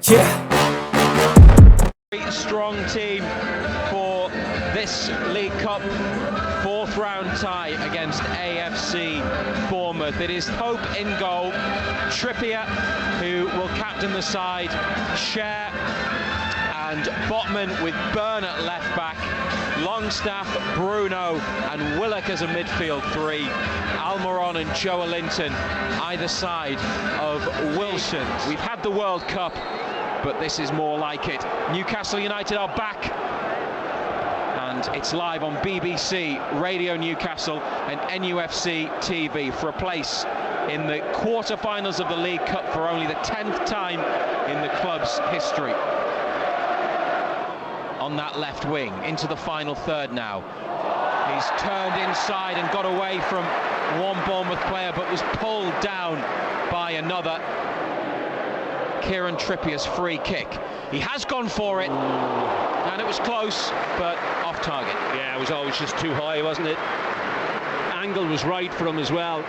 Very strong team for this League Cup fourth round tie against AFC Bournemouth. It is Pope in goal, Trippier, who will captain the side, Cher and Botman with Byrne at left back, Longstaff, Bruno and Willock as a midfield three, Almiron and Joelinton either side of Wilson. We've had the World Cup, but this is more like it. Newcastle United are back, and it's live on BBC, Radio Newcastle and NUFC TV for a place in the quarter-finals of the League Cup for only the 10th time in the club's history. On that left wing, into the final third now. He's turned inside and got away from one Bournemouth player, but was pulled down by another. Kieran Trippier's free kick. He has gone for it, and it was close, but off target. Yeah, it was always just too high, wasn't it? Angle was right for him as well.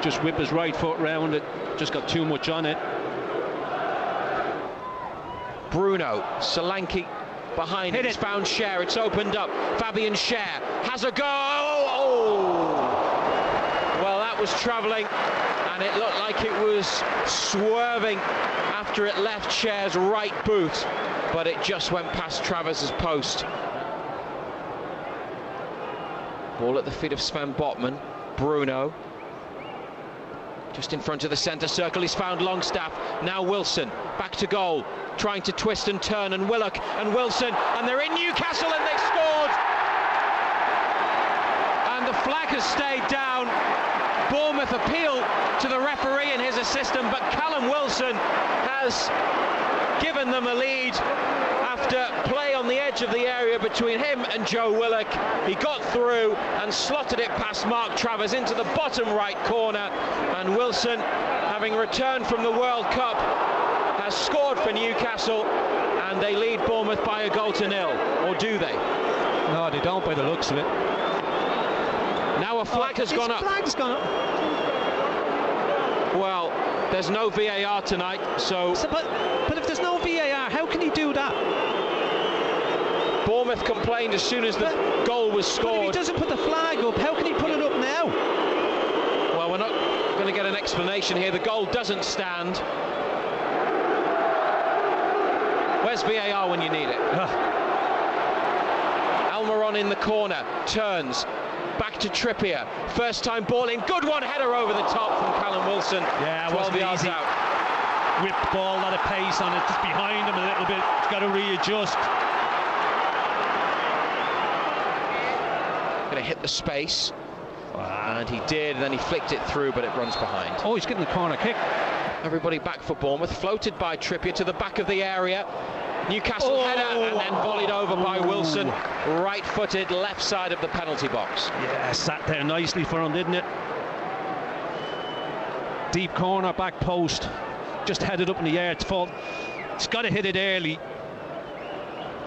Just whip his right foot round it, just got too much on it. Bruno, Solanke behind him, he's found Cher, it's opened up. Fabian Cher has a go. Oh! Well, that was travelling, and it looked like it was swerving after it left Cher's right boot, but it just went past Travers's post. Ball at the feet of Sven Botman. Bruno just in front of the centre circle. He's found Longstaff. Now Wilson back to goal, trying to twist and turn, and Willock and Wilson, and they're in Newcastle, and they've scored, and the flag has stayed down. Bournemouth appeal to the referee and his assistant, but Callum Wilson has given them a lead after play on the edge of the area between him and Joe Willock. He got through and slotted it past Mark Travers into the bottom right corner, and Wilson, having returned from the World Cup, has scored for Newcastle, and they lead Bournemouth by a goal to nil. Or do they? No, they don't by the looks of it. Now a flag has gone up. Flag's gone up. Well, there's no VAR tonight, so but if there's no VAR, how can he do that? Bournemouth complained as soon as the goal was scored. But if he doesn't put the flag up, how can he put it up now? Well, we're not going to get an explanation here. The goal doesn't stand. Where's VAR when you need it? Almiron in the corner, turns, back to Trippier. First time ball in, good one, header over the top from Callum Wilson. Yeah, 12 yards out. Whipped ball, a lot of pace on it, just behind him a little bit. He's got to readjust. Going to hit the space. And he did, and then he flicked it through, but it runs behind. Oh, he's getting the corner kick. Everybody back for Bournemouth, floated by Trippier to the back of the area. Newcastle header, and then volleyed over by Wilson, right-footed, left side of the penalty box. Yeah, sat there nicely for him, didn't it? Deep corner, back post, just headed up in the air. It's got to hit it early.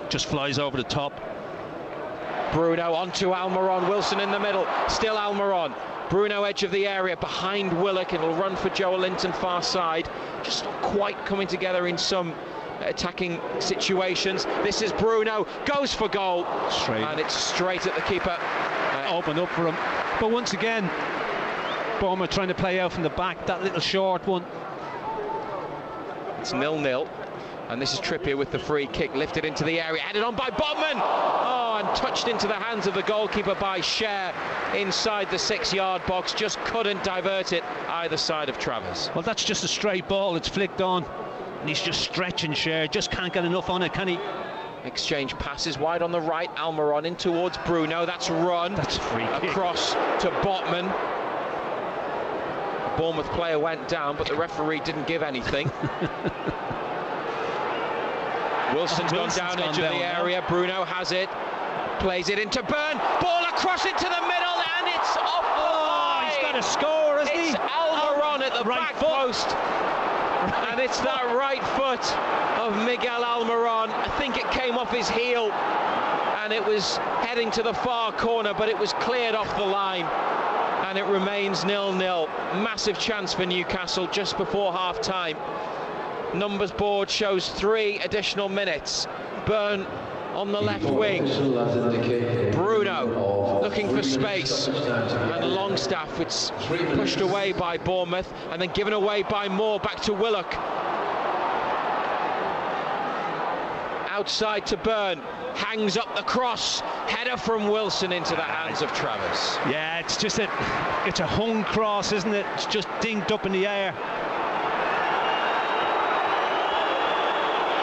Just flies over the top. Bruno onto Almiron, Wilson in the middle, still Almiron. Bruno edge of the area, behind Willock, it'll run for Joelinton far side. Just not quite coming together in some attacking situations. This is Bruno, goes for goal, straight, and it's straight at the keeper. Opened up for him, but once again Bournemouth trying to play out from the back, that little short one. It's 0-0, and this is Trippier with the free kick, lifted into the area, headed on by Botman, and touched into the hands of the goalkeeper by Cher inside the 6-yard box, just couldn't divert it either side of Travers. Well, that's just a straight ball, it's flicked on, and he's just stretching Cher, just can't get enough on it, can he? Exchange passes wide on the right, Almiron in towards Bruno, that's run, that's a free kick. Across to Botman. A Bournemouth player went down, but the referee didn't give anything. Wilson's gone down edge of the area, Bruno has it, plays it into Byrne, ball across into the middle, and it's off the line. He's got a score, hasn't he? It's Almiron at the back post. And it's that right foot of Miguel Almiron. I think it came off his heel and it was heading to the far corner, but it was cleared off the line, and it remains 0-0. Massive chance for Newcastle just before half-time. numbers board shows 3 additional minutes. Burn on the left wing. Bruno looking for space, and Longstaff, it's pushed away by Bournemouth and then given away by Moore. Back to Willock, outside to Burn, hangs up the cross, header from Wilson into the hands of Travers. Yeah, it's just it's a hung cross, isn't it? It's just dinked up in the air.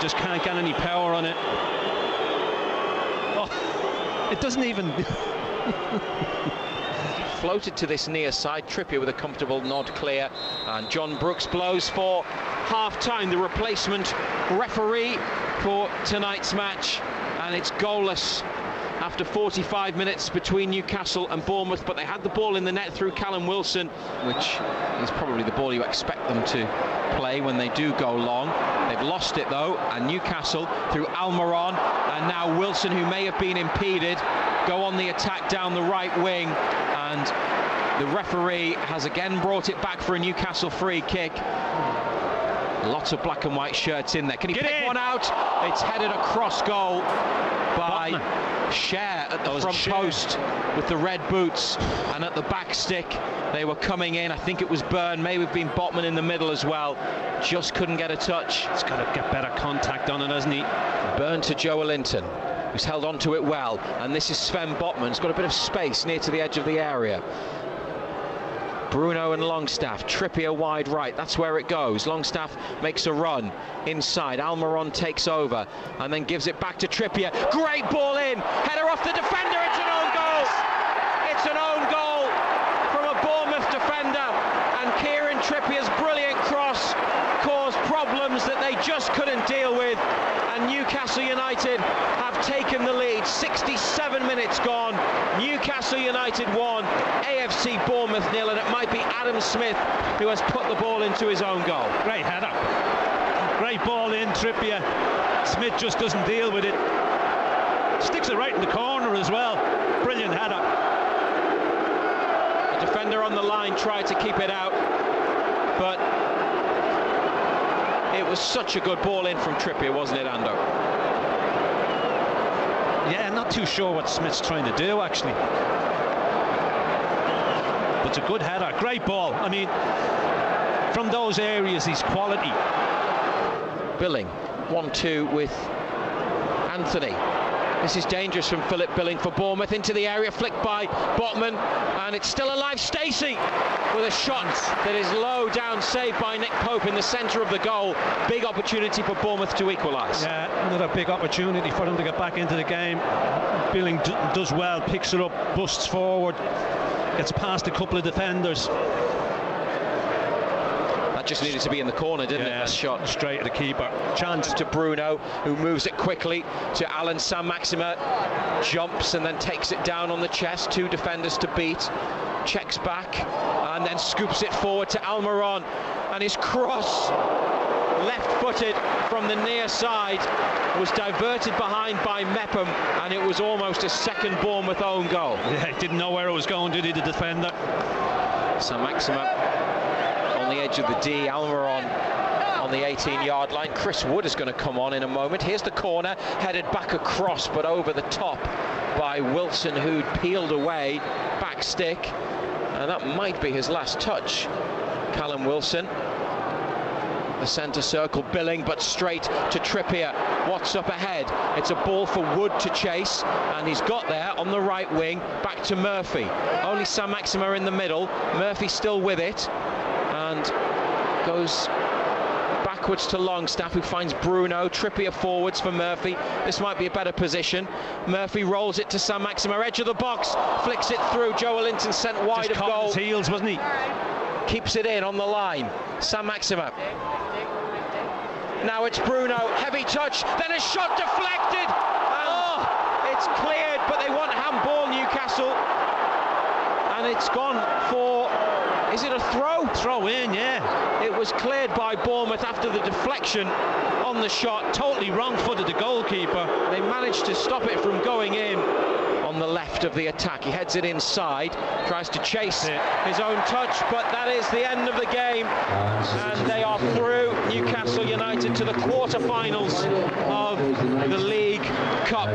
Just can't get any power on it. Oh, it doesn't even... Floated to this near side. Trippier with a comfortable nod clear, and John Brooks blows for half-time, the replacement referee for tonight's match, and it's goalless after 45 minutes between Newcastle and Bournemouth. But they had the ball in the net through Callum Wilson, which is probably the ball you expect them to play when they do go long. They've lost it though, and Newcastle through Almiron, and now Wilson, who may have been impeded, go on the attack down the right wing, and the referee has again brought it back for a Newcastle free kick. Lots of black and white shirts in there. Can he pick one out? It's headed across goal by Cher at the front post with the red boots, and at the back stick they were coming in. I think it was Byrne, maybe have been Botman in the middle as well. Just couldn't get a touch. He's got to get better contact on it, hasn't he? Byrne to Joelinton, who's held on to it well, and this is Sven Botman. He's got a bit of space near to the edge of the area. Bruno and Longstaff, Trippier wide right, that's where it goes. Longstaff makes a run inside, Almiron takes over and then gives it back to Trippier. Great ball in, header off the defender, it's an own goal! It's an own goal from a Bournemouth defender, and Kieran Trippier's brilliant cross caused problems that they just couldn't deal with, and Newcastle United have taken the lead. 67 minutes gone, Newcastle United 1, AFC Bournemouth 0, and it might be Adam Smith who has put the ball into his own goal. Great header, great ball in. Trippier, Smith just doesn't deal with it, sticks it right in the corner as well. Brilliant header. The defender on the line tried to keep it out, but it was such a good ball in from Trippier, wasn't it, Ando? Yeah, not too sure what Smith's trying to do, actually. But it's a good header, great ball. I mean, from those areas, he's quality. Billing, 1-2 with Anthony. This is dangerous from Philip Billing for Bournemouth, into the area, flicked by Botman, and it's still alive. Stacey with a shot that is low down, saved by Nick Pope in the centre of the goal. Big opportunity for Bournemouth to equalise. Yeah, another big opportunity for them to get back into the game. Billing does well, picks it up, busts forward, gets past a couple of defenders. Just needed to be in the corner, didn't it? That shot straight at the keeper. Chance to Bruno, who moves it quickly to Alan Saint-Maximin, jumps and then takes it down on the chest. 2 defenders to beat, checks back and then scoops it forward to Almiron, and his cross, left-footed from the near side, was diverted behind by Mepham, and it was almost a second Bournemouth own goal. Yeah, didn't know where it was going, did he, the defender? Saint-Maximin on the edge of the D, Almiron on the 18-yard line. Chris Wood is going to come on in a moment. Here's the corner, headed back across, but over the top by Wilson, who'd peeled away, back stick, and that might be his last touch. Callum Wilson, the centre circle, Billing, but straight to Trippier. What's up ahead? It's a ball for Wood to chase, and he's got there on the right wing, back to Murphy. Only Saint-Maximin in the middle, Murphy still with it, and goes backwards to Longstaff, who finds Bruno. Trippier forwards for Murphy. This might be a better position. Murphy rolls it to Saint-Maximin, edge of the box, flicks it through. Joelinton sent wide of goal. His heels, wasn't he? Keeps it in on the line. Saint-Maximin. Now it's Bruno, heavy touch, then a shot deflected, and it's cleared, but they want handball, Newcastle, and it's gone for, is it a throw? Throw in, yeah. It was cleared by Bournemouth after the deflection on the shot. Totally wrong-footed, the goalkeeper. They managed to stop it from going in on the left of the attack. He heads it inside, tries to chase his own touch, but that is the end of the game, and they are through. Newcastle Newcastle United to the quarter-finals of the League Cup.